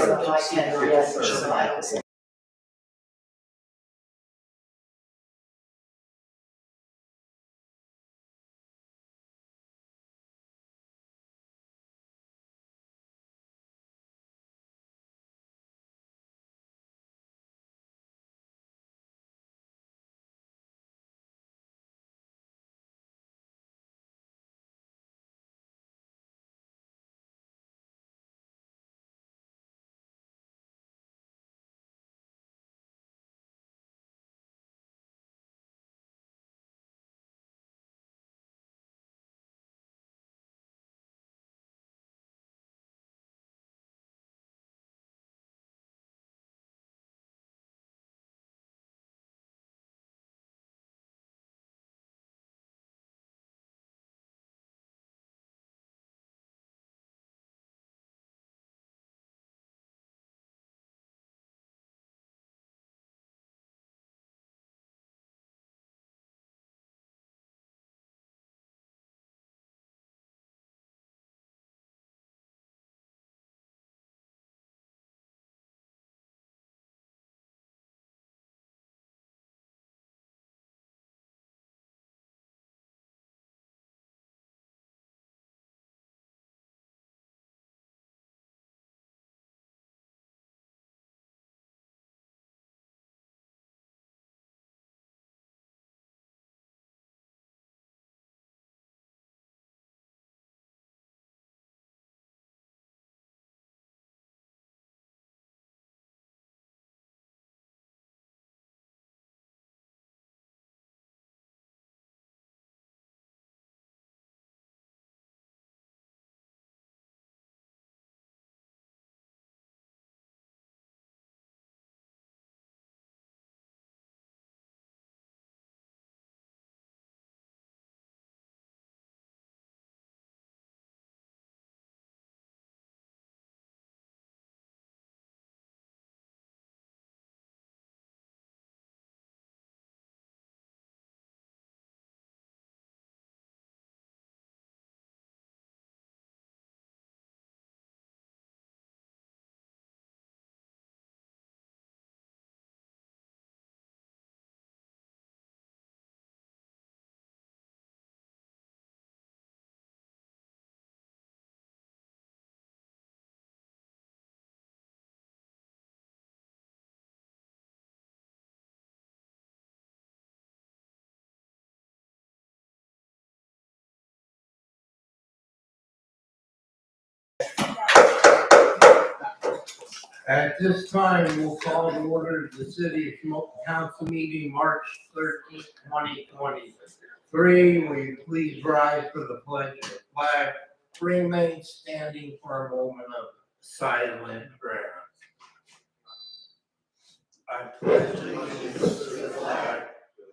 so I can, yes, so I will. At this time, we'll call to order the City of Shamokin Council meeting, March 13th, 2023. Will you please rise for the pledge of the flag? Remain standing for a moment of silent prayer. I pledge allegiance to the flag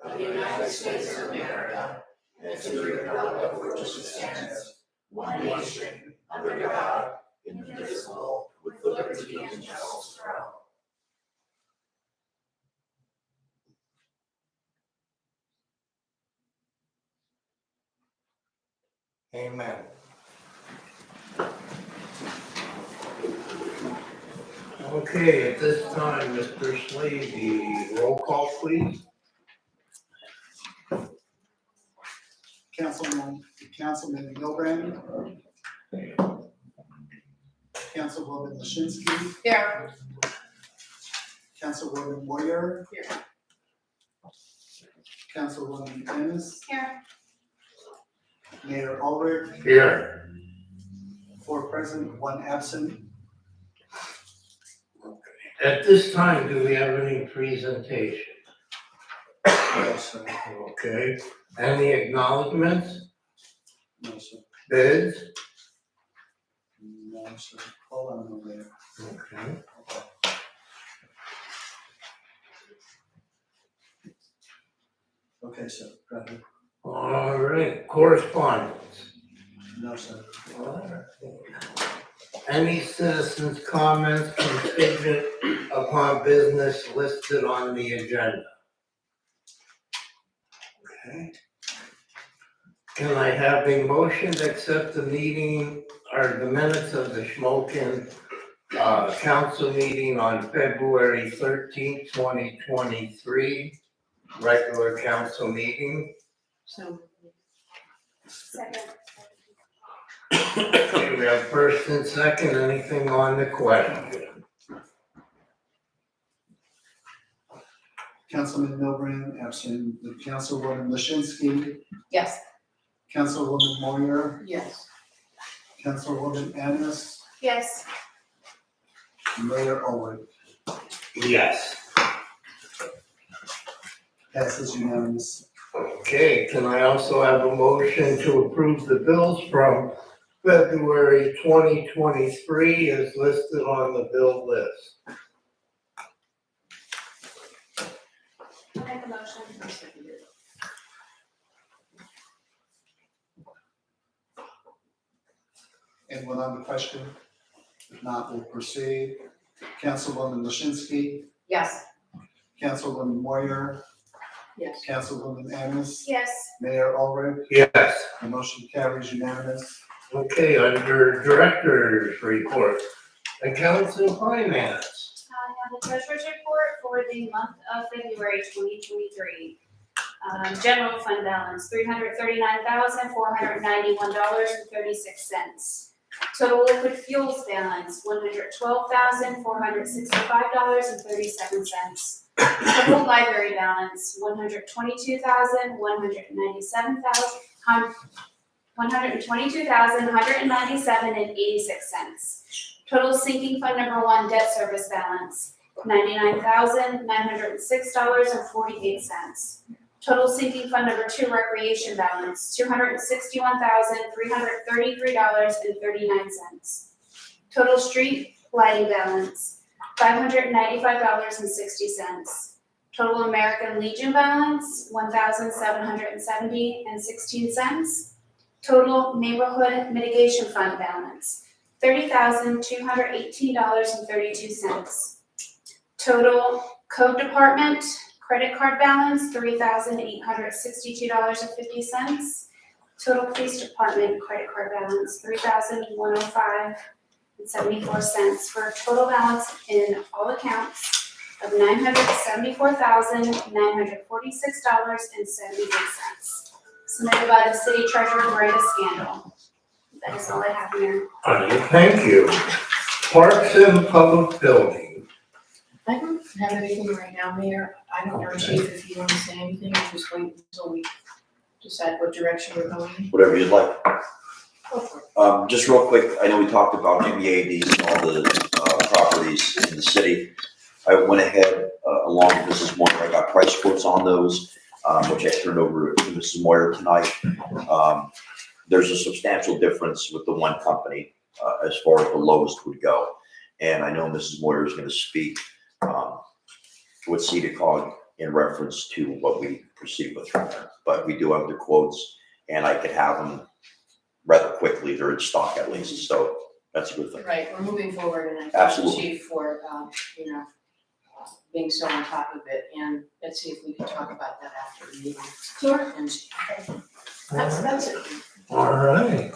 of the United States of America and to the republic for which it stands, one nation, under God, indivisible, with liberty and justice for all. Amen. Okay, at this time, Mr. Slade, the roll call, please. Councilman Milbrand. Councilwoman Lashinsky. Here. Councilwoman Moyer. Here. Councilwoman Ennis. Here. Mayor Ulrich. Here. 4 present, 1 absent. At this time, do we have any presentation? No, sir. Okay. Any acknowledgements? No, sir. Bids? No, sir. Hold on a minute. Okay. Okay, sir. Go ahead. All right, correspondence. No, sir. Any citizens' comments contingent upon business listed on the agenda? Okay. Can I have a motion to accept the meeting or the minutes of the Shamokin council meeting on February 13th, 2023, regular council meeting. So. Second. Okay, we have first and second, anything on the question? Councilman Milburn, absent. Councilwoman Lichinsky, Yes. Councilwoman Moyer, Yes. Councilwoman Annis, Yes. Mayor Ulrich. Yes. Passes unanimous. Okay, can I also have a motion to approve the bills from February 2023 as listed on the bill list? I'll make a motion. Anyone on the question? If not, we'll proceed. Councilwoman Lichinsky, Yes. Councilwoman Moyer, Yes. Councilwoman Annis, Yes. Mayor Ulrich. Yes. The motion carries unanimous. Okay, under director's report, accounts and finance. I have the treasurer's report for the month of February 2023. General fund balance, $339,491.36. Total liquid fuels balance, $112,465.37. Total library balance, $122,197.86. Total sinking fund number 1 debt service balance, $99,906.48. Total sinking fund number 2 recreation balance, $261,333.39. Total street lighting balance, $595.60. Total American Legion balance, $1,770.16. Total neighborhood mitigation fund balance, $30,218.32. Total code department credit card balance, $3,862.50. Total police department credit card balance, $3,105.74, for a total balance in all accounts of $974,946.78. Submitted by the city treasurer, Miranda Scandal. That is all I have here. Thank you. Parks and public building. I don't have anything right now, Mayor. I don't know, Chief, if you want to say anything, or just wait until we decide what direction we're going in. Whatever you'd like. Go for it. Just real quick, I know we talked about MEADs and all the properties in the city. I went ahead along with Mrs. Moyer. I got price quotes on those, which I turned over to Mrs. Moyer tonight. There's a substantial difference with the one company as far as the lowest would go. And I know Mrs. Moyer is going to speak with CEDACOG in reference to what we proceed with from there. But we do have the quotes, and I could have them rather quickly. They're in stock at least, so that's a good thing. Right, we're moving forward, and I thank the Absolutely. Chief for, being so on top of it, and let's see if we can talk about that after the meeting. Sure. And that's it. All right.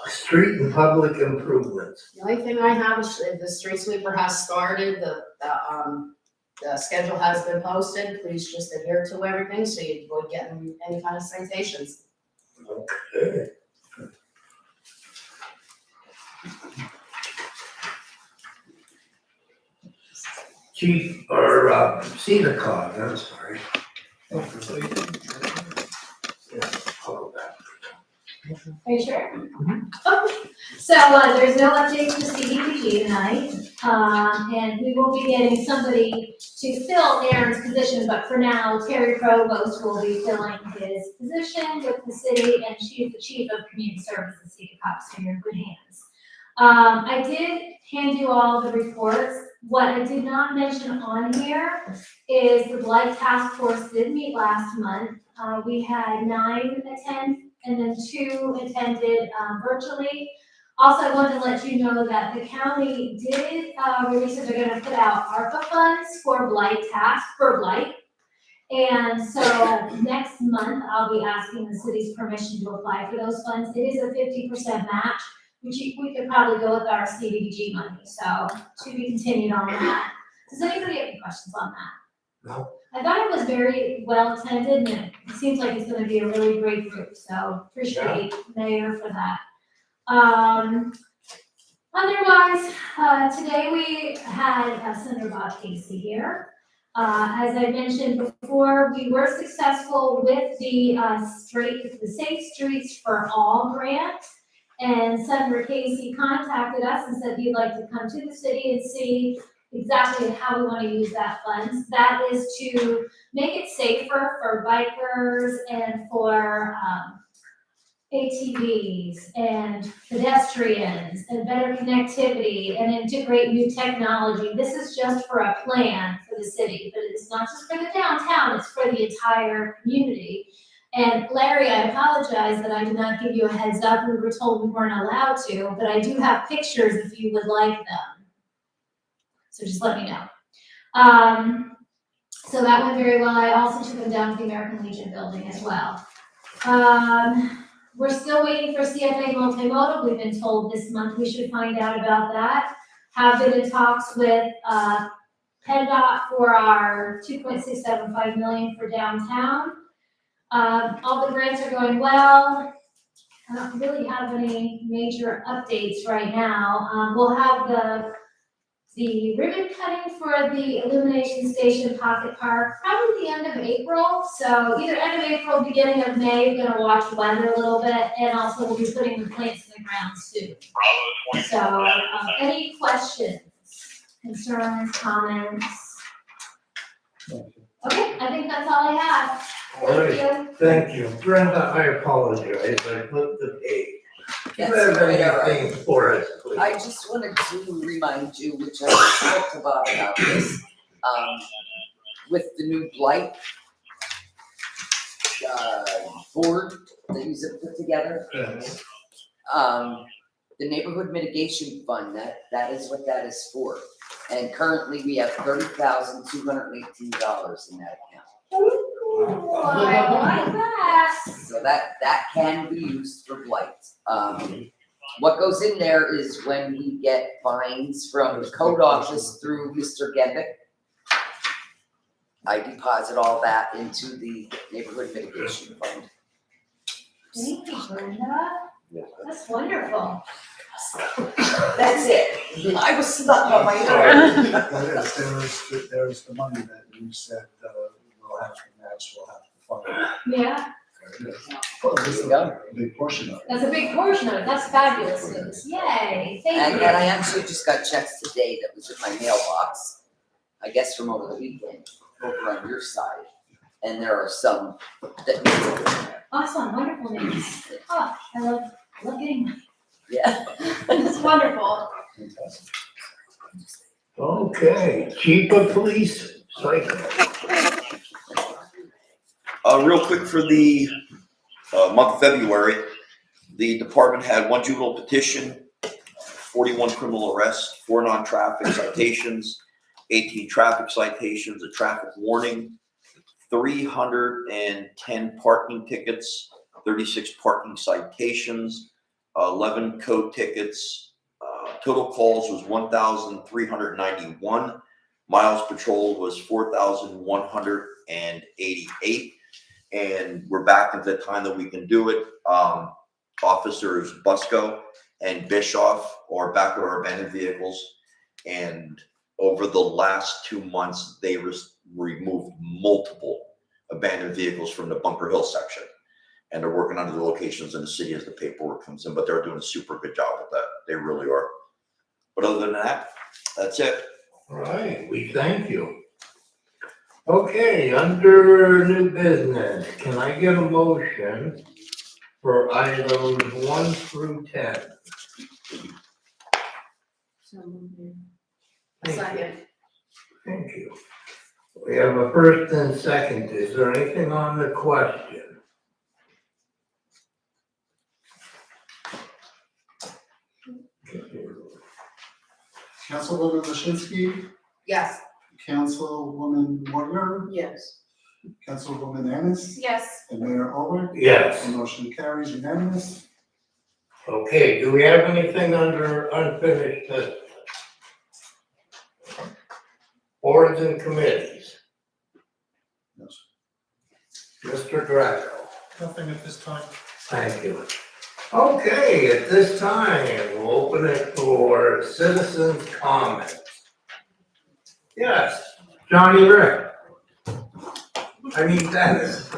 Street and public improvements. The only thing I have is the street sweeper has started, the schedule has been posted, please just adhere to everything so you avoid getting any kind of citations. Okay. Chief, or CEDACOG, I'm sorry. Yeah, hold that. Are you sure? Okay, so there's no updates to CDBG tonight, and we will be getting somebody to fill Aaron's position, but for now, Terry Provost will be filling his position with the city, and she's the Chief of Community Services, CEDACOG, so you're in good hands. I did hand you all the reports. What I did not mention on here is the Blight Task Force did meet last month. We had 9 attend, and then 2 attended virtually. Also, I wanted to let you know that the county did release that they're going to put out ARPA funds for blight. And so next month, I'll be asking the city's permission to apply for those funds. It is a 50% match, which we could probably go with our CDBG money, so to be continued on that. Does anybody have any questions on that? No. I thought it was very well attended, and it seems like it's gonna be a really great group, so appreciate Mayor for that. Otherwise, today we had Senator Bob Casey here. As I mentioned before, we were successful with the Safe Streets for All grant. And Senator Casey contacted us and said he'd like to come to the city and see exactly how we want to use that funds. That is to make it safer for bikers and for ATVs and pedestrians and better connectivity and integrate new technology. This is just for a plan for the city, but it's not just for the downtown, it's for the entire community. And Larry, I apologize that I did not give you a heads up. We were told we weren't allowed to, but I do have pictures if you would like them. So just let me know. So that went very well. I also took them down to the American Legion building as well. We're still waiting for CFA multimodal. We've been told this month we should find out about that. Have been in talks with PennDOT for our $2.675 million for downtown. All the grants are going well. I don't really have any major updates right now. We'll have the ribbon cutting for the illumination station Pocket Park, probably the end of April. So either end of April, beginning of May, we're gonna watch weather a little bit, and also we'll be putting the plants in the ground soon. So, any questions, concerns, comments? Okay, I think that's all I have. All right, Thank you. thank you. Brenda, I apologize, I flipped the page. Do you That's have quite all right. anything for us, please? I just wanted to remind you, which I spoke to Bob about this, with the new blight board that you have put together. Yes. The neighborhood mitigation fund, that is what that is for. And currently, we have $30,218 in that account. Ooh, I like that. So that can be used for blight. What goes in there is when we get fines from the code office through Mr. Gebick, I deposit all that into the neighborhood mitigation fund. Thank you, Brenda. That's wonderful. That's it. I was stuck on my own. That is, there's the money that you said, we'll have to match, we'll have to fund. Yeah, There it is. Well, this is There you a big portion of it. that's a big portion of it. That's fabulous news. Yay, thank And you. I actually just got checks today that was in my mailbox, I guess from over the weekend, over on your side. And there are some that need to be in there. Awesome, wonderful news. Oh, I love getting money. Yeah. It's wonderful. Okay, chief of police, cycle. Real quick for the month of February, the department had 1 juvenile petition, 41 criminal arrests, 4 non-traffic citations, 18 traffic citations, a traffic warning, 310 parking tickets, 36 parking citations, 11 code tickets. Total calls was 1,391. Miles patrolled was 4,188. And we're back at the time that we can do it. Officers Busco and Bischoff are back with our abandoned vehicles. And over the last 2 months, they removed multiple abandoned vehicles from the Bunker Hill section. And they're working on the locations in the city as the paperwork comes in, but they're doing a super good job with that. They really are. But other than that, that's it. All right, we thank you. Okay, under new business, can I get a motion for items 1 through 10? Thank you. Second. Thank you. We have a first and second. Is there anything on the question? Councilwoman Waschinsky, Yes. Councilwoman Warner, Yes. Councilwoman Ennis, Yes. and Mayor Albert. Yes. The motion carries unanimous. Okay, do we have anything under unfinished business? Boards and committees? Yes. Mr. Greco? Nothing at this time. Thank you. Okay, at this time, we'll open it for citizens' comments. Yes, Johnny Rick. I mean Dennis.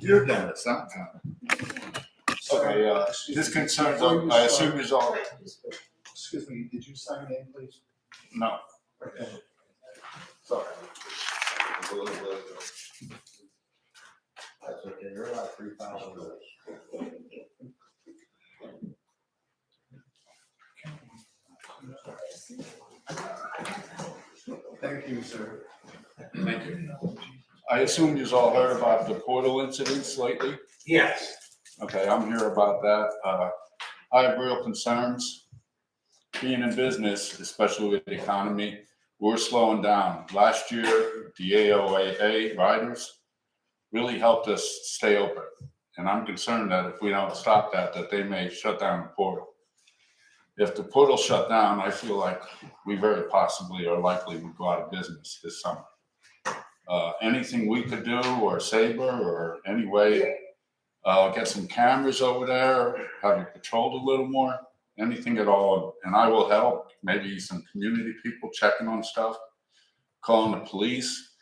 You're Dennis, I'm Okay, this concerns, I assume is all, Excuse me, did you sign in, please? no, Okay. sorry. That's okay, you're about 3,000. Thank you, sir. Thank you. I assume you've all heard about the portal incidents lately? Yes. Okay, I'm here about that. I have real concerns. Being in business, especially with the economy, we're slowing down. Last year, the AOAA riders really helped us stay open. And I'm concerned that if we don't stop that, that they may shut down the portal. If the portal shut down, I feel like we very possibly or likely would go out of business this summer. Anything we could do, or Sabre, or any way, get some cameras over there, have it patrolled a little more, anything at all, and I will help. Maybe some community people checking on stuff, calling the police.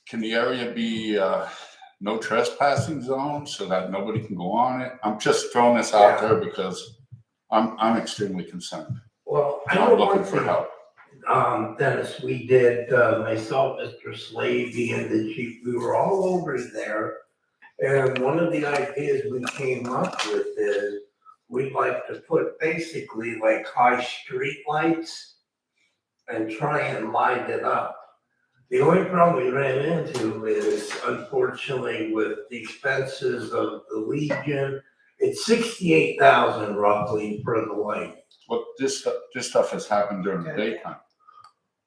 Can the area be no trespassing zone so that nobody can go on it? I'm just throwing this out there because I'm extremely concerned. Well, I I'm know looking one for thing, help. Dennis, we did, myself, Mr. Slavy, and the chief, we were all over there. And one of the ideas we came up with is we'd like to put basically like high street lights and try and light it up. The only problem we ran into is unfortunately with the expenses of the Legion, it's 68,000 roughly for the light. But this stuff has happened during the daytime.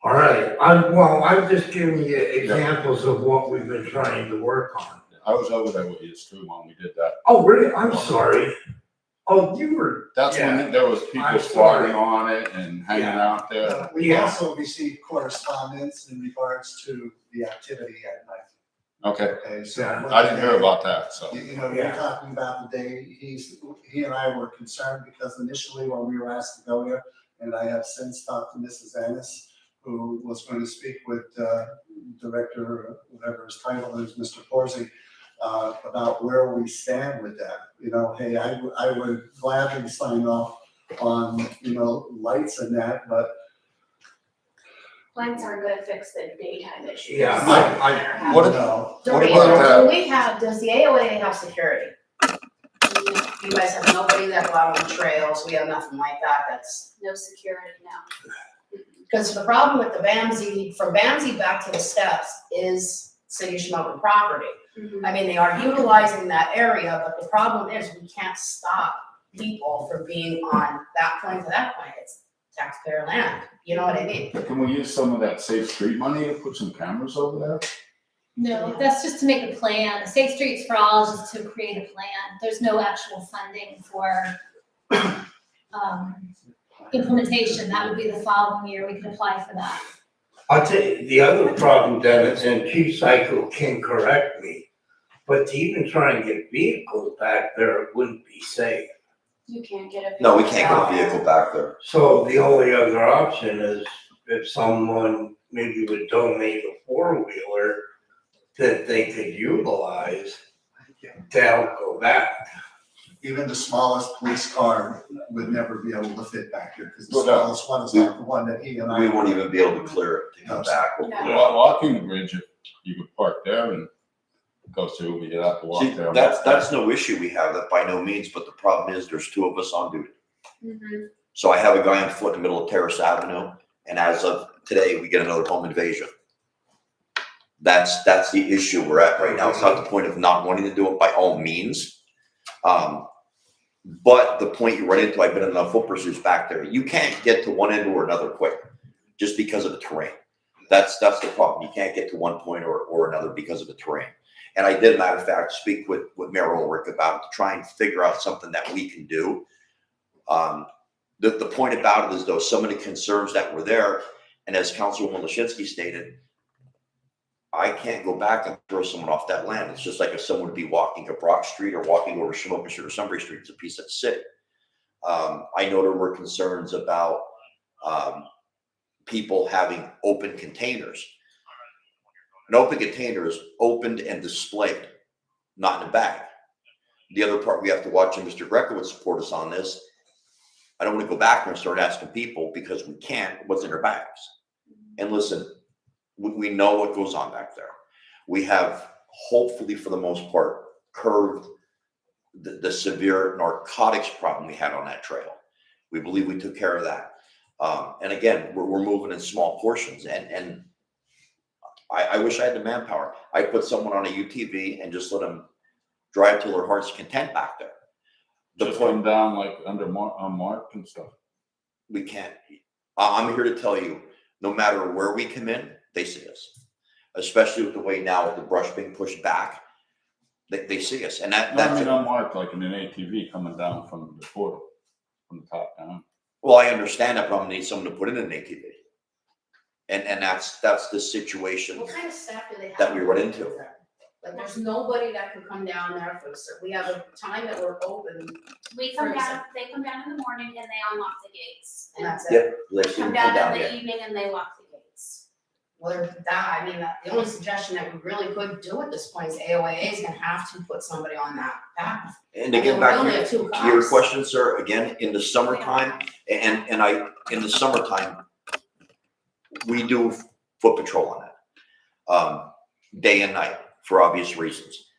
All right, I'm just giving you examples of what we've been trying to work on. I was over there with you too when we did that. Oh, really? I'm sorry. Oh, you were. That's yeah. when there was people I'm squatting sorry. on it and hanging Yeah. out there. We Yeah. also received correspondence in regards to the activity at night. Okay, Okay, so. Yeah. I didn't hear about that, so. You know, Yeah. you're talking about the day he and I were concerned because initially when we were asked to go there, and I have since talked to Mrs. Ennis, who was going to speak with Director, whatever his title is, Mr. Corsi, about where we stand with that. You know, hey, I would gladly sign off on, lights and that, but Lights aren't gonna fix the daytime issues. Yeah, What no. Do What we, about does the AOA have security? You guys have nobody that go out on the trails, we have nothing like that, that's, No security now. because the problem with the Bamsey, from Bamsey back to the steps is city of Shamokin property. I mean, they are utilizing that area, but the problem is we can't stop people from being on that point to that point, it's taxpayer land, you know what I mean? Can we use some of that safe street money to put some cameras over there? No, that's just to make a plan. Safe Streets for All is just to create a plan. There's no actual funding for implementation. That would be the following year. We could apply for that. I'll tell you, the other problem, Dennis, and Chief Psycho can correct me, but to even try and get vehicles back there, it wouldn't be safe. You can't get a. No, we can't get a vehicle back there. So the only other option is if someone maybe would donate a four-wheeler that they could utilize to help go back. Even the smallest police car would never be able to fit back here, because the Well, no. smallest one is like the one that he and I. We won't even be able to clear it to come back. Walking bridge, if you could park there and go through, we have to walk See, there. that's no issue we have, that by no means, but the problem is there's two of us on duty. Mhm. So I have a guy on foot in the middle of Terrace Avenue, and as of today, we get another home invasion. That's the issue we're at right now. It's not the point of not wanting to do it by all means. But the point you run into, I've been in enough foot pursuits back there, you can't get to one end or another quick, just because of the terrain. That's the problem. You can't get to one point or another because of the terrain. And I did, matter of fact, speak with Mayor Ulrich about it to try and figure out something that we can do. The point about it is though, so many concerns that were there, and as Councilwoman Lashinsky stated, I can't go back and throw someone off that land. It's just like if someone would be walking up Brock Street or walking over Shamokin Street or Sunbury Street, it's a piece of the city. I know there were concerns about people having open containers. An open container is opened and displayed, not in a bag. The other part we have to watch, and Mr. Greco would support us on this, I don't want to go back and start asking people because we can't what's in their bags. And listen, we know what goes on back there. We have, hopefully for the most part, curbed the severe narcotics problem we had on that trail. We believe we took care of that. And again, we're moving in small portions. And I wish I had the manpower. I put someone on a UTV and just let them drive till their heart's content back there. The Just point, come down like under unmarked and stuff. we can't. I'm here to tell you, no matter where we come in, they see us. Especially with the way now with the brush being pushed back, they see us. And No, I that's mean unmarked, like in an ATV coming down from the portal, from the top down. well, I understand that, but I'm gonna need someone to put in an ATV. And that's the situation. What kind of staff do they have? That we run into. Like, there's nobody that could come down there for, we have a time that we're open, We come down, they come down in the morning and they unlock the gates. and that's Yeah, it. they Come come down down, in yeah. the evening and they lock the gates. Well, that, I mean, the only suggestion that we really could do at this point is AOAA is gonna have to put somebody on that path. And to get back We only to have two your cars. question, sir, again, in the summertime, in the summertime, we do foot patrol on that. Day and night, for obvious reasons.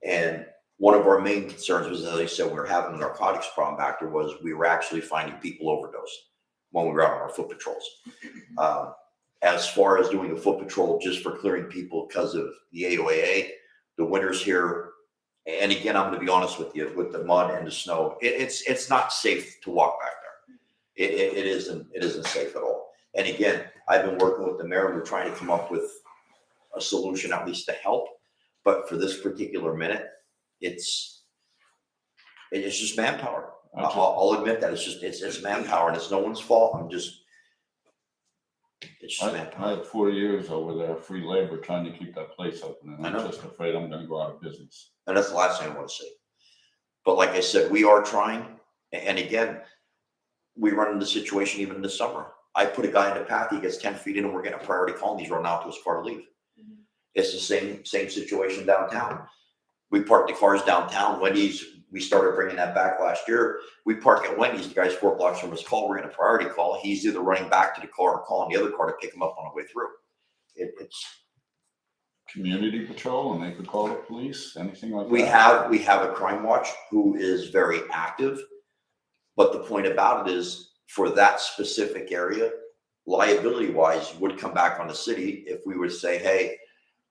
And one of our main concerns was, as I said, we were having a narcotics problem back there, was we were actually finding people overdose when we were out on our foot patrols. As far as doing a foot patrol just for clearing people because of the AOAA, the winters here, and again, I'm gonna be honest with you, with the mud and the snow, it's not safe to walk back there. It isn't safe at all. And again, I've been working with the mayor, and we're trying to come up with a solution at least to help. But for this particular minute, it's just manpower. I'll admit that it's manpower, and it's no one's fault. It's just manpower. I had 4 years over there, free labor, trying to keep that place open, and I I'm know. just afraid I'm gonna go out of business. And that's the last thing I want to see. But like I said, we are trying. And again, we run into the situation even in the summer. I put a guy in the path, he gets 10 feet in, and we're getting a priority call, and he's running out to his car to leave. It's the same situation downtown. We park the cars downtown. Wendy's, we started bringing that back last year. We park at Wendy's, the guy's 4 blocks from his call, we're getting a priority call. He's either running back to the car or calling the other car to pick him up on the way through. It's Community patrol, and they could call the police, anything like that? we have a crime watch who is very active. But the point about it is, for that specific area, liability wise, would come back on the city if we would say, hey,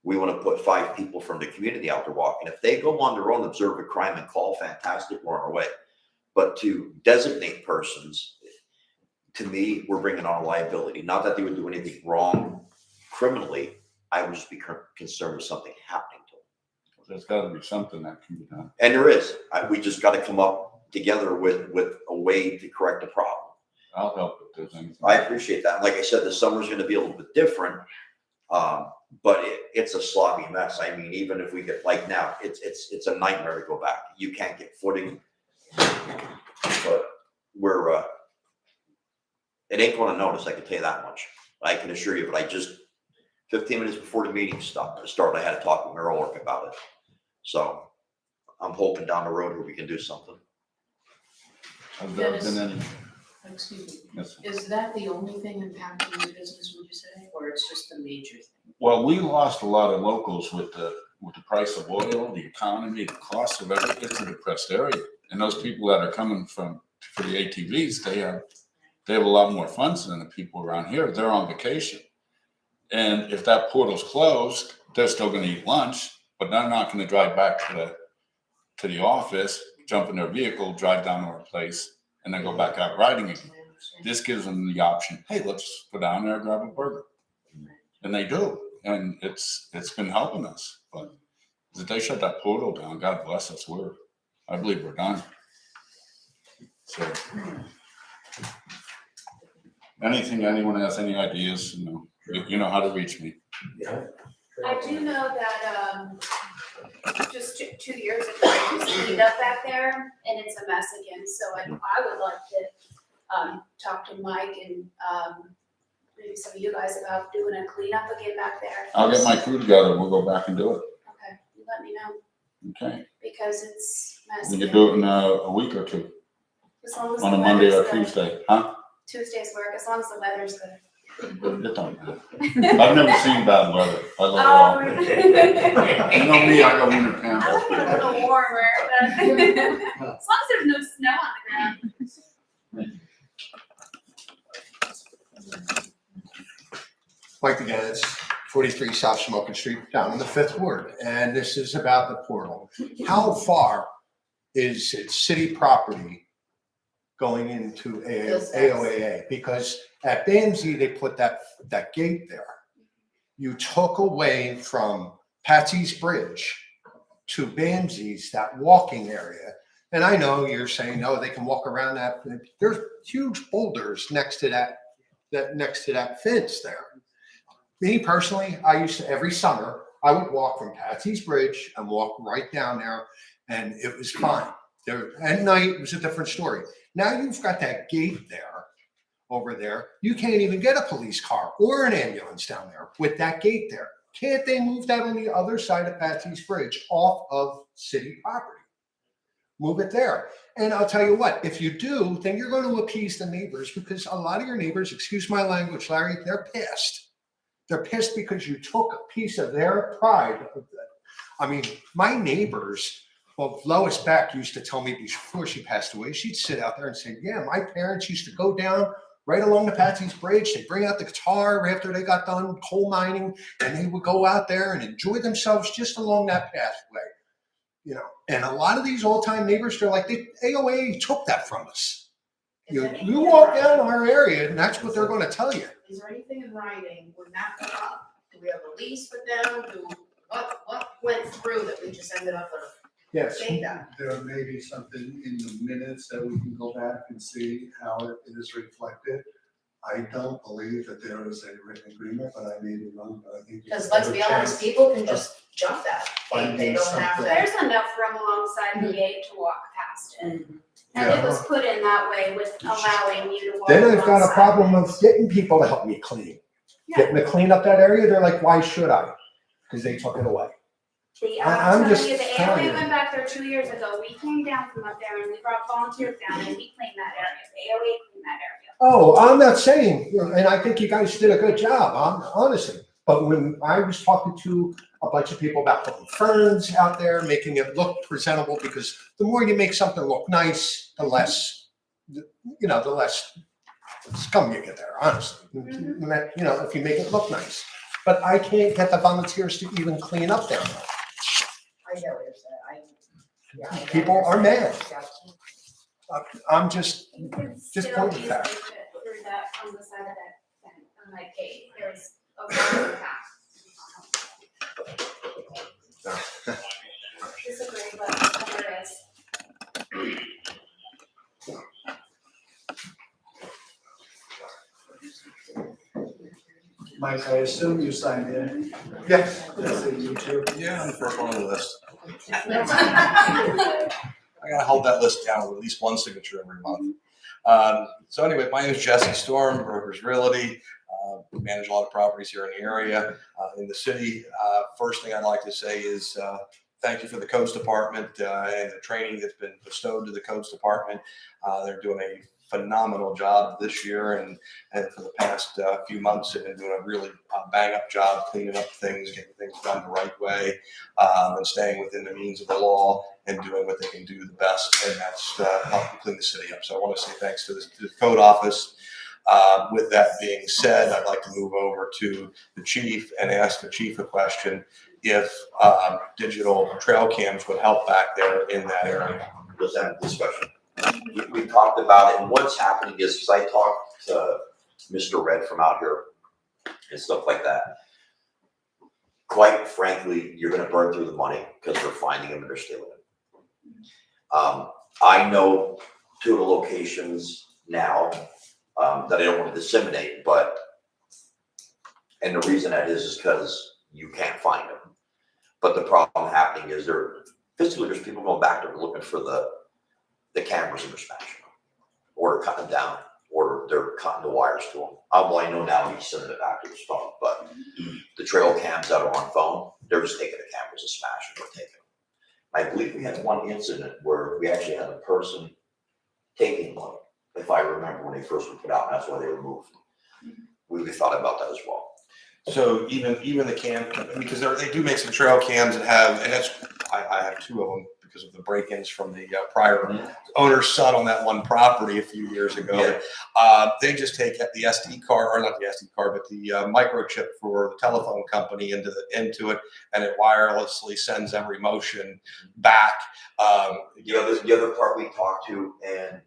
we want to put 5 people from the community out there walking. If they go on their own, observe a crime and call, fantastic, we're on our way. But to designate persons, to me, we're bringing on a liability. Not that they would do anything wrong criminally. I would just be concerned with something happening to them. There's gotta be something that can be done. And there is. We just got to come up together with a way to correct the problem. I'll help if there's anything. I appreciate that. Like I said, the summer's going to be a little bit different. But it's a sloppy mess. I mean, even if we get, like now, it's a nightmare to go back. You can't get footing. But it ain't going to notice, I can tell you that much. I can assure you, but I just, 15 minutes before the meeting started, I had to talk with Mayor Ulrich about it. So I'm hoping down the road where we can do something. Has there Dennis. been any? Excuse me, Yes. is that the only thing impacting your business, would you say, or it's just a major thing? Well, we lost a lot of locals with the price of oil, the economy, the cost of everything. It's a depressed area. And those people that are coming for the ATVs, they have a lot more funds than the people around here. They're on vacation. And if that portal's closed, they're still gonna eat lunch, but they're not gonna drive back to the office, jump in their vehicle, drive down to our place, and then go back out riding again. This gives them the option, hey, let's go down there and grab a burger. And they do, and it's been helping us, but if they shut that portal down, God bless us, I believe we're done. So, anyone has any ideas, you know how to reach me. I do know that, just 2 years ago, it was cleaned up back there, and it's a mess again, so I would like to, talk to Mike and, maybe some of you guys about doing a cleanup again back there. I'll get my crew together, we'll go back and do it. Okay, you let me know, Okay, because it's messy. we can do it in a week or two, As long as on the a Monday or weather's good. Tuesday, huh? Tuesday's work, as long as the weather's good. It don't matter. I've never seen bad weather, I love it all. You know me, I go winter I camp. like it a little warmer, but as long as there's no snow on the ground. Mike again, it's 43 South Shamokin Street, down in the 5th Ward, and this is about the portal. How far is it city property going into AOAA? Because at BMZ, they put that gate there. You took away from Patsy's Bridge to BMZ's, that walking area. And I know you're saying, no, they can walk around that. There's huge boulders next to that fence there. Me personally, I used to, every summer, I would walk from Patsy's Bridge and walk right down there, and it was fine. There, at night, it was a different story. Now you've got that gate there, over there. You can't even get a police car or an ambulance down there with that gate there. Can't they move that on the other side of Patsy's Bridge off of city property? Move it there. And I'll tell you what, if you do, then you're going to appease the neighbors, because a lot of your neighbors, excuse my language, Larry, they're pissed. They're pissed because you took a piece of their pride. I mean, my neighbors, well, Lois Beck used to tell me before she passed away, she'd sit out there and say, yeah, my parents used to go down right along the Patsy's Bridge. They'd bring out the guitar after they got done coal mining, and they would go out there and enjoy themselves just along that pathway. You know, and a lot of these old-time neighbors, they're like, AOA took that from us. You walk down our area, and that's what they're going to tell you. Is there anything in writing when that come up? Do we have a lease with them? What went through that we just ended up with? Yes. Say that. There may be something in the minutes that we can go back and see how it is reflected. I don't believe that there is a written agreement, but I may be wrong, but I think. Because let's be honest, people can just jump that. They don't have to. There's enough room alongside the gate to walk past it. And Yeah. it was put in that way with allowing you to walk. Then I've got a alongside. problem of getting people to help me clean. Yeah. Getting to clean up that area, they're like, why should I? Because they took it away. I'm I'm just telling you, the telling AOA you. went back there 2 years ago. We came down from up there and we brought volunteers down and we cleaned that area. The AOA cleaned that area. Oh, I'm not saying, and I think you guys did a good job, honestly. But when I was talking to a bunch of people about putting ferns out there, making it look presentable, because the more you make something look nice, the less, the less scum you get there, honestly. Mm-hmm. You know, if you make it look nice. But I can't get the volunteers to even clean up down there. I get what you're saying. People are mad. I'm just You could Just still point it easily back. fit through that on the side of that, on that gate. There's a walking path. Disagree, but there is. Mike, I assume you signed in. Yes. That's it, you too. Yeah, I'm the first one on the list. I gotta hold that list down with at least one signature every month. So anyway, my name is Jesse Storm, Brokers Realty. We manage a lot of properties here in the area, in the city. First thing I'd like to say is thank you for the codes department and the training that's been bestowed to the codes department. They're doing a phenomenal job this year and for the past few months, and doing a really bang up job cleaning up things, getting things done the right way, and staying within the means of the law and doing what they can do the best, and that's helping clean the city up. So I want to say thanks to the code office. With that being said, I'd like to move over to the chief and ask the chief a question. If digital trail cams would help back there in that area. Was that discussion? We talked about it, and what's happening is, because I talked to Mr. Red from out here and stuff like that. quite frankly, you're gonna burn through the money because they're finding them and they're stealing them. I know two of the locations now, that I don't want to disseminate, but, and the reason that is because you can't find them. But the problem happening is physically there's people going back there looking for the cameras and they're smashing them. Or they're cutting them down, or they're cutting the wires to them. Well, I know now he's sending it back to his phone, but the trail cams that are on phone, they're just taking the cameras and smashing them or taking them. I believe we had one incident where we actually had a person taking one, if I remember when they first were put out, and that's why they were moved. We thought about that as well. So even the cam, because they do make some trail cams that have, and I have two of them because of the break-ins from the prior owner's son on that one property a few years ago. Yeah. They just take the SD card, or not the SD card, but the microchip for the telephone company into it, and it wirelessly sends every motion back. The other part we talked to, and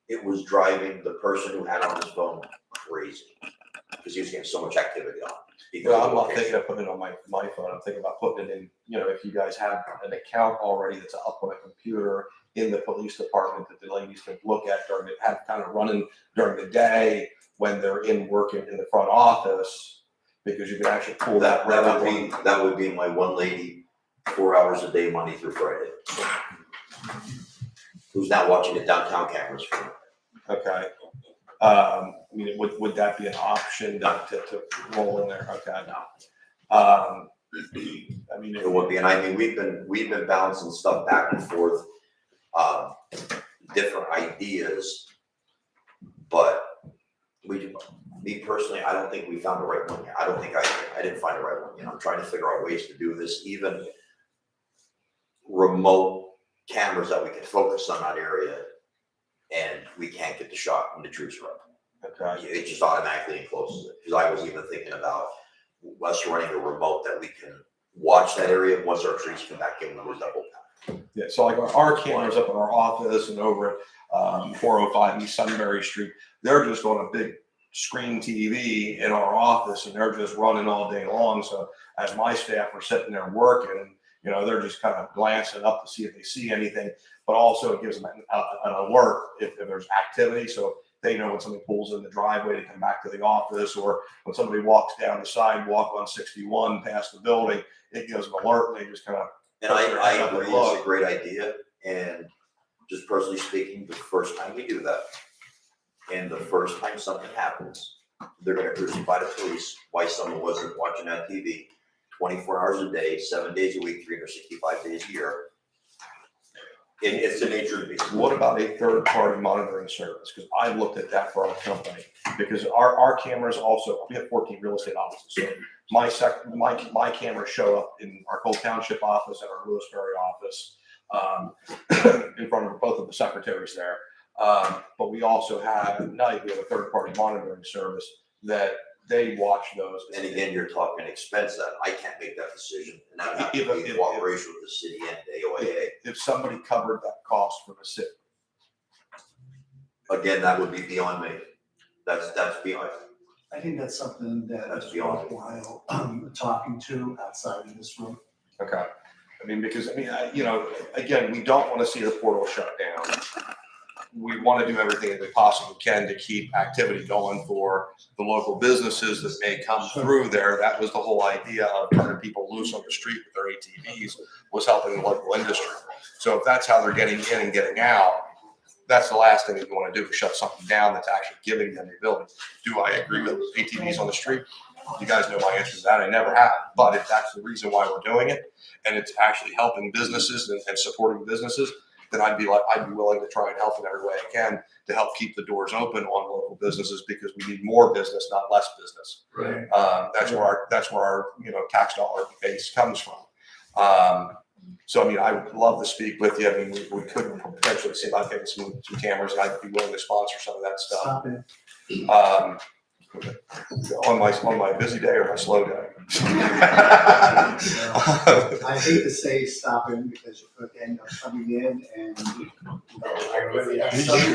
it was driving the person who had on his phone crazy because he was getting so much activity on it. Well, I'm not thinking of putting it on my phone. I'm thinking about putting it in, if you guys have an account already that's up on a computer in the police department that the ladies can look at have kind of running during the day when they're in working in the front office, because you can actually pull that. That would be my one lady, 4 hours a day, Monday through Friday, who's now watching the downtown cameras for me. Okay. I mean, would that be an option to roll in there? Okay. I mean, It would be, and I mean, we've been bouncing stuff back and forth, different ideas, but me personally, I don't think we found the right one yet. I don't think I didn't find the right one yet. I'm trying to figure out ways to do this, even remote cameras that we can focus on that area, and we can't get the shot when the trees are up. okay. It just automatically encloses it, because I was even thinking about us running a remote that we can watch that area once our trees come back in, when there's double time. Yeah, so like our cameras up in our office and over at 405 East Sunbury Street, they're just on a big screen TV in our office, and they're just running all day long. So as my staff are sitting there working, they're just kind of glancing up to see if they see anything, but also it gives them an alert if there's activity. So they know when somebody pulls in the driveway to come back to the office, or when somebody walks down the sidewalk on 61 past the building, it gives them an alert, and they just kind of. And I agree, it's a great idea, and just personally speaking, the first time we do that, and the first time something happens, they're gonna crucify the police why someone wasn't watching that TV 24 hours a day, 7 days a week, 365 days a year. It's the nature of the beast. What about a third-party monitoring service? Because I looked at that for our company, because our cameras also, we have 14 real estate offices. So my cameras show up in our Cole Township office and our Lewisberry office, in front of both of the secretaries there. But we also have, at night, we have a third-party monitoring service that they watch those. And again, you're talking expense that I can't make that decision, and that would have to be in cooperation with the city and AOAA. If somebody covered that cost for the city. Again, that would be beyond me. That's beyond. I think that's something that That's is beyond. worthwhile talking to outside of this room. Okay. I mean, because, again, we don't want to see the portal shut down. We want to do everything that we possibly can to keep activity going for the local businesses that may come through there. That was the whole idea of turning people loose on the street with their ATVs, was helping the local industry. So if that's how they're getting in and getting out, that's the last thing that you want to do, is shut something down that's actually giving them the ability. Do I agree with ATVs on the street? You guys know my answer to that. I never have. But if that's the reason why we're doing it, and it's actually helping businesses and supporting businesses, then I'd be willing to try and help in every way I can to help keep the doors open on local businesses, because we need more business, not less business. Right. That's where our tax dollar base comes from. So I would love to speak with you. We could potentially see about getting some cameras, and I'd be willing to sponsor some of that stuff. Stop it. On my busy day or my slow day. I hate to say stopping, because you could end up coming in and, I really have something.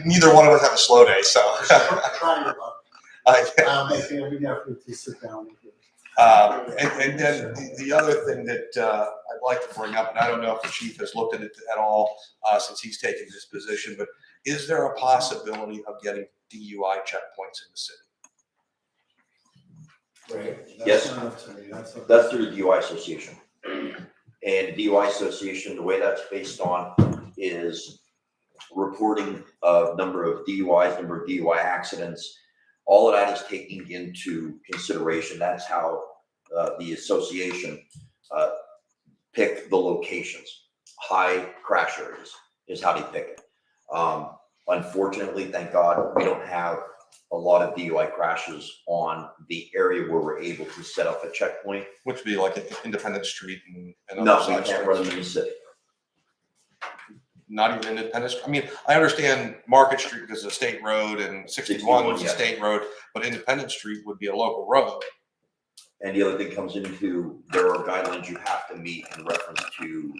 Neither one of us have a slow day, so. Trying to love. I I'll make every effort to sit down with you. And then the other thing that I'd like to bring up, and I don't know if the chief has looked at it at all since he's taken this position, but is there a possibility of getting DUI checkpoints in the city? Right. Yes. That's not up to me, that's up. That's through the DUI Association. And DUI Association, the way that's based on is reporting of number of DUIs, number of DUI accidents. All of that is taken into consideration. That's how the association pick the locations. High crash areas is how they pick it. Unfortunately, thank God, we don't have a lot of DUI crashes on the area where we're able to set up a checkpoint. Which would be like Independence Street and other No, we side can't run them streets. in the city. Not even Independence. I mean, I understand Market Street because it's a state road and 61 is a yes. state road, but Independence Street would be a local road. And the other thing comes into, there are guidelines you have to meet in reference to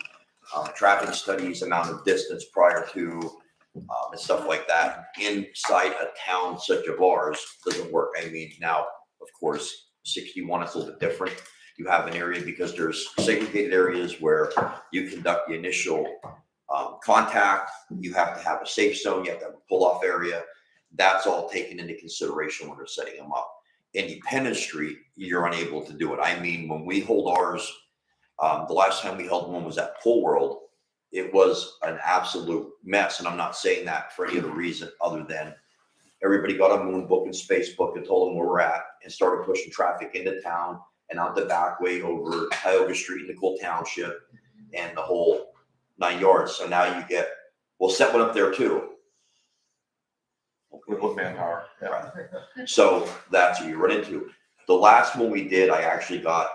traffic studies, amount of distance prior to, and stuff like that. Inside a town such as ours doesn't work. I mean, now, of course, 61 is a little bit different. You have an area because there's segregated areas where you conduct the initial contact. You have to have a safe zone. You have to have a pull-off area. That's all taken into consideration when they're setting them up. Independence Street, you're unable to do it. I mean, when we hold ours, the last time we held one was at Pool World. It was an absolute mess. And I'm not saying that for any other reason other than everybody got on Moon Book and Facebook and told them where we're at and started pushing traffic into town and out the back way over Tioga Street, Nicole Township, and the whole 9 yards. So now you get, we'll set one up there too. With manpower. Yeah. Right. So that's what you run into. The last one we did, I actually got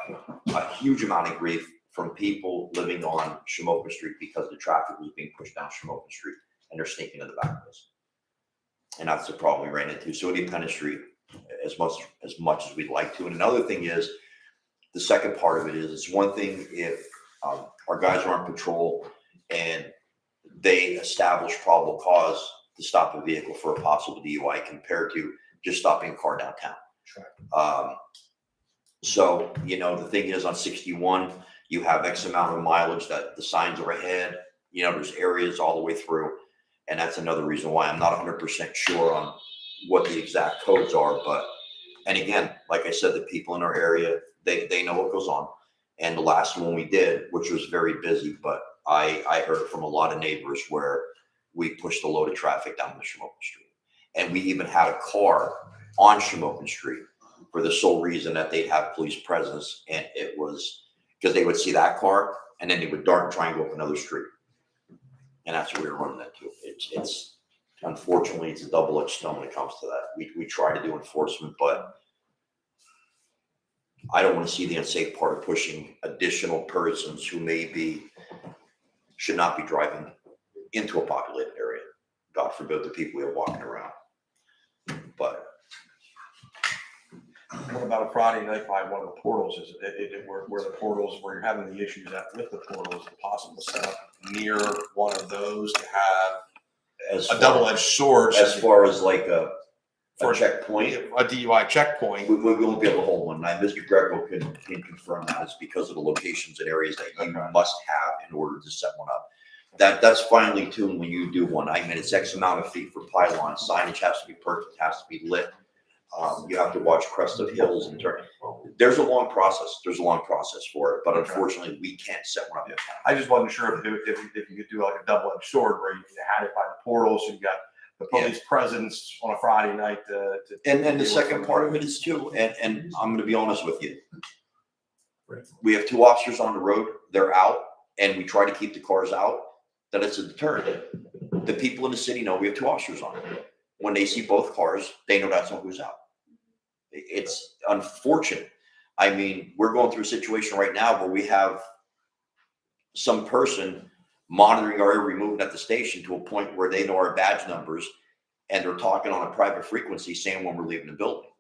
a huge amount of grief from people living on Shamokin Street because the traffic was being pushed down Shamokin Street and they're sneaking in the back ways. And that's the problem we ran into. So Independence Street, as much as we'd like to. And another thing is, the second part of it is, it's one thing if our guys are on patrol and they establish probable cause to stop a vehicle for a possible DUI compared to just stopping a car downtown. Sure. So, you know, the thing is on 61, you have X amount of mileage that the signs are ahead, you know, there's areas all the way through. And that's another reason why I'm not 100% sure on what the exact codes are. But, and again, like I said, the people in our area, they know what goes on. And the last one we did, which was very busy, but I heard from a lot of neighbors where we pushed a load of traffic down the Shamokin Street. And we even had a car on Shamokin Street for the sole reason that they'd have police presence. And it was because they would see that car and then they would dart and try and go up another street. And that's what we were running into. It's unfortunately, it's a double-edged stone when it comes to that. We try to do enforcement, but I don't want to see the unsafe part of pushing additional persons who should not be driving into a populated area. God forbid the people who are walking around. But What about a Friday night by one of the portals? Is it where the portals, where you're having the issues at with the portals, is it possible to set up near one of those to have as a double-edged sword? as far as like a checkpoint, a DUI checkpoint. we won't be able to hold one. Now, Mr. Greco can confirm that it's because of the locations and areas that you must have in order to set one up. That's finely tuned when you do one. I mean, it's X amount of feet for pylon. Signage has to be perked, it has to be lit. You have to watch crest of hills and turn. There's a long process. There's a long process for it, but unfortunately, we can't set one up in town. I just wasn't sure if you could do like a double-edged sword where you had it by the portals, so you got the police presence on a Friday night And the second part of it is too, and I'm gonna be honest with you. We have 2 officers on the road, they're out, and we try to keep the cars out, that it's a deterrent. The people in the city know we have 2 officers on it. When they see both cars, they know that's not who's out. It's unfortunate. I mean, we're going through a situation right now where we have some person monitoring our every movement at the station to a point where they know our badge numbers and they're talking on a private frequency saying when we're leaving the building,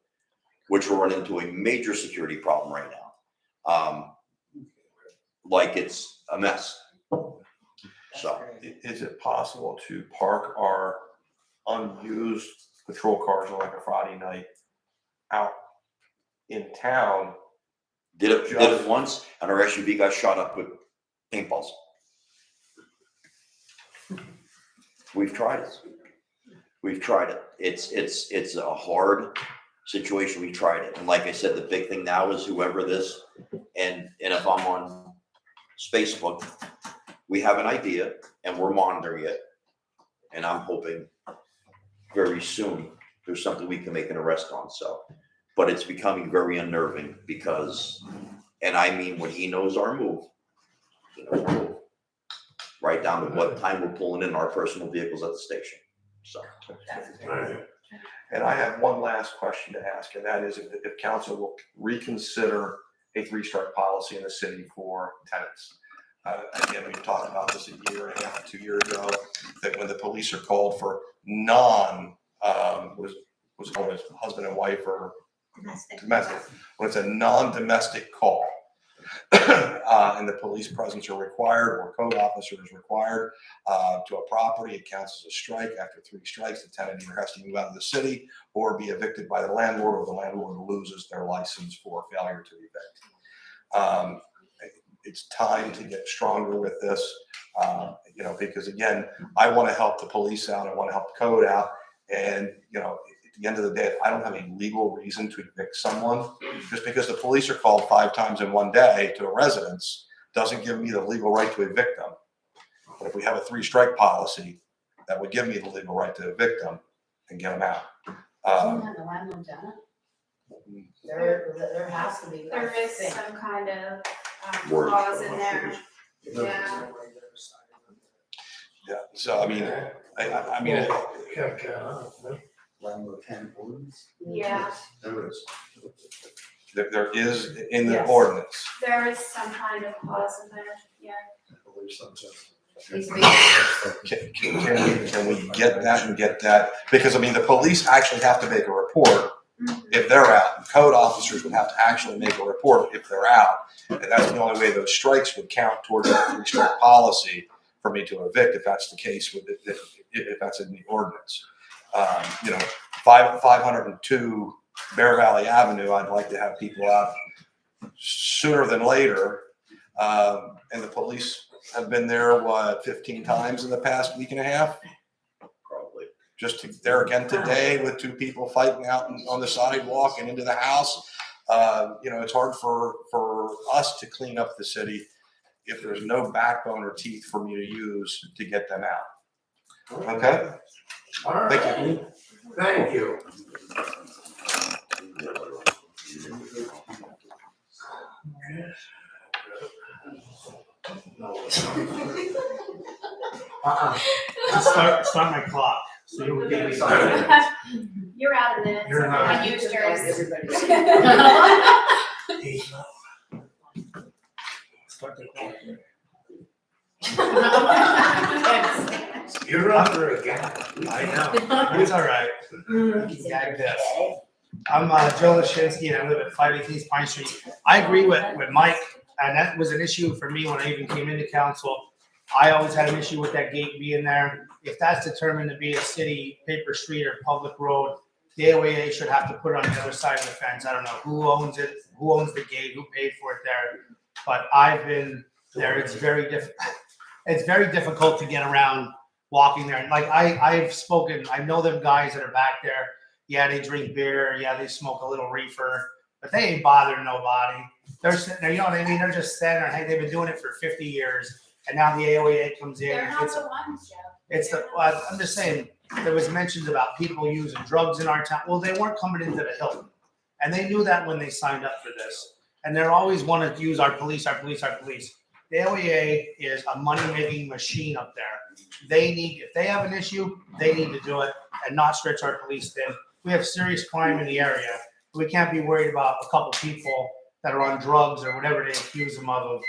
which will run into a major security problem right now. Like it's a mess. So Is it possible to park our unused patrol cars on like a Friday night out in town Did it once, and our SUV got shot up with paintballs. We've tried it. We've tried it. It's a hard situation. We tried it. And like I said, the big thing now is whoever this, and if I'm on Facebook, we have an idea and we're monitoring it. And I'm hoping very soon there's something we can make an arrest on. So, but it's becoming very unnerving because, and I mean, when he knows our move, he knows our move. Right down to what time we're pulling in our personal vehicles at the station. So. And I have one last question to ask, and that is if council will reconsider a 3-strike policy in the city for tenants. Again, we talked about this a year and a half, 2 years ago, that when the police are called for was called as husband and wife or domestic, when it's a non-domestic call, and the police presence are required or code officer is required to a property, it counts as a strike. After 3 strikes, the tenant either has to move out of the city or be evicted by the landlord, or the landlord loses their license for failure to evict. It's time to get stronger with this, because again, I want to help the police out, I want to help the code out, and at the end of the day, if I don't have a legal reason to evict someone, just because the police are called 5 times in one day to a residence doesn't give me the legal right to evict them. But if we have a 3-strike policy, that would give me the legal right to evict them and get them out. Doesn't have the landlord done it? There has to be. There is some kind of clause in there. Yeah. Yeah. So I mean, I mean. Landlord tenant ordinance? Yeah. There is. There is in the Yes. ordinance. There is some kind of clause in there, yeah. I believe so, just. Can we get that and get that? Because I mean, the police actually have to make a report if they're out. And code officers would have to actually make a report if they're out. And that's the only way those strikes would count towards the 3-strike policy for me to evict, if that's the case with it, if that's in the ordinance. 502 Bear Valley Avenue, I'd like to have people out sooner than later. And the police have been there, 15 times in the past week and a half? Probably. Just there again today with 2 people fighting out on the sidewalk and into the house. It's hard for us to clean up the city if there's no backbone or teeth for me to use to get them out. Okay? All right. Thank you. Thank you. Start my clock. So you would give me You're out of minutes. You're not. I used yours. Start the clock. You're under again. I know. It's all right. Gag this. I'm Joe Lashinsky, and I live at 518 East Pine Street. I agree with Mike, and that was an issue for me when I even came into council. I always had an issue with that gate being there. If that's determined to be a city paper street or public road, the AOA should have to put it on the other side of the fence. I don't know who owns it, who owns the gate, who paid for it there. But I've been there. It's very difficult to get around walking there. Like I've spoken, I know them guys that are back there. Yeah, they drink beer. Yeah, they smoke a little reefer, but they ain't bothering nobody. They're sitting there, you know what I mean? They're just standing there. Hey, they've been doing it for 50 years. And now the AOA comes in. They're not the ones, Joe. I'm just saying, there was mentions about people using drugs in our town. Well, they weren't coming into the Hilton. And they knew that when they signed up for this. And they're always want to use our police. The AOA is a money-making machine up there. If they have an issue, they need to do it and not stretch our police thin. We have serious crime in the area. We can't be worried about a couple people that are on drugs or whatever they accuse them of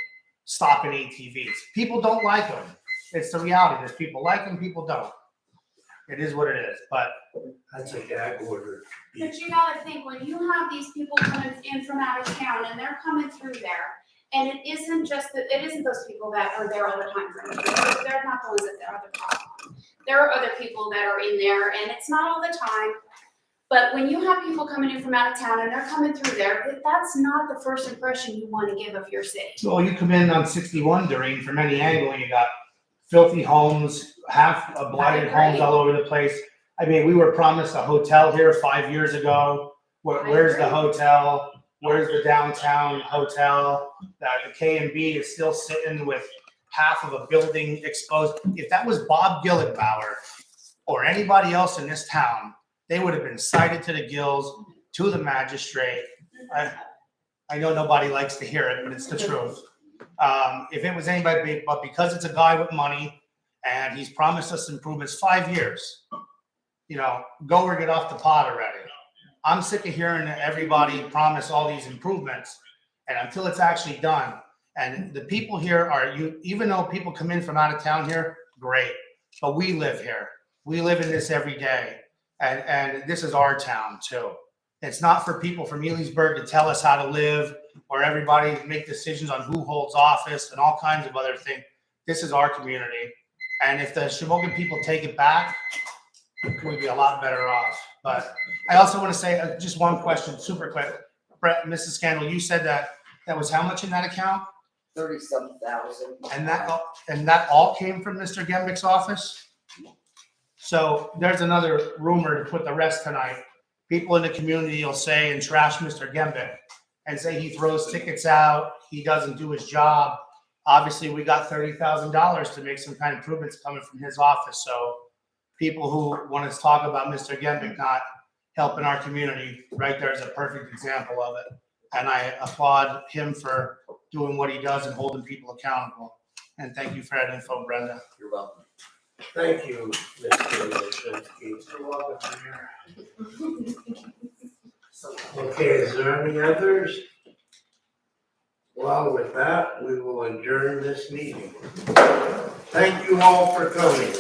stopping ATVs. People don't like them. It's the reality. There's people like them, people don't. It is what it is, but. That's a gag order. But you gotta think, when you have these people coming in from out of town and they're coming through there, and it isn't those people that are there all the time. They're not the ones that are the problem. There are other people that are in there, and it's not all the time, But when you have people coming in from out of town and they're coming through there, that's not the first impression you wanna give of your city. Well, you come in on 61, Doreen, from any angle, you got filthy homes, half blighted I agree. homes all over the place. I mean, we were promised a hotel here 5 years ago. Where's the agree. hotel? Where's the downtown hotel? The K&B is still sitting with half of a building exposed. If that was Bob Gilligbauer or anybody else in this town, they would have been cited to the gills, to the magistrate. I know nobody likes to hear it, but it's the truth. If it was anybody, but because it's a guy with money and he's promised us improvements 5 years, you know, go or get off the pot already. I'm sick of hearing everybody promise all these improvements, and until it's actually done. And the people here are, even though people come in from out of town here, great, but we live here. We live in this every day, and this is our town too. It's not for people from Elysburg to tell us how to live, or everybody to make decisions on who holds office and all kinds of other things. This is our community, and if the Shamokin people take it back, we'd be a lot better off. But I also want to say just one question, super quick. Brett, Mrs. Scandal, you said that was how much in that account? 30-some thousand. And that all came from Mr. Gembick's office? So there's another rumor to put the rest tonight. People in the community will say and trash Mr. Gembick and say he throws tickets out, he doesn't do his job. Obviously, we got $30,000 to make some kind of improvements coming from his office. So people who want to talk about Mr. Gembick not helping our community, right there is a perfect example of it. And I applaud him for doing what he does and holding people accountable. And thank you for that info, Brenda. You're welcome. Thank you, Mr. Lizinski. You're welcome here. Okay, is there any others? Well, with that, we will adjourn this meeting. Thank you all for coming.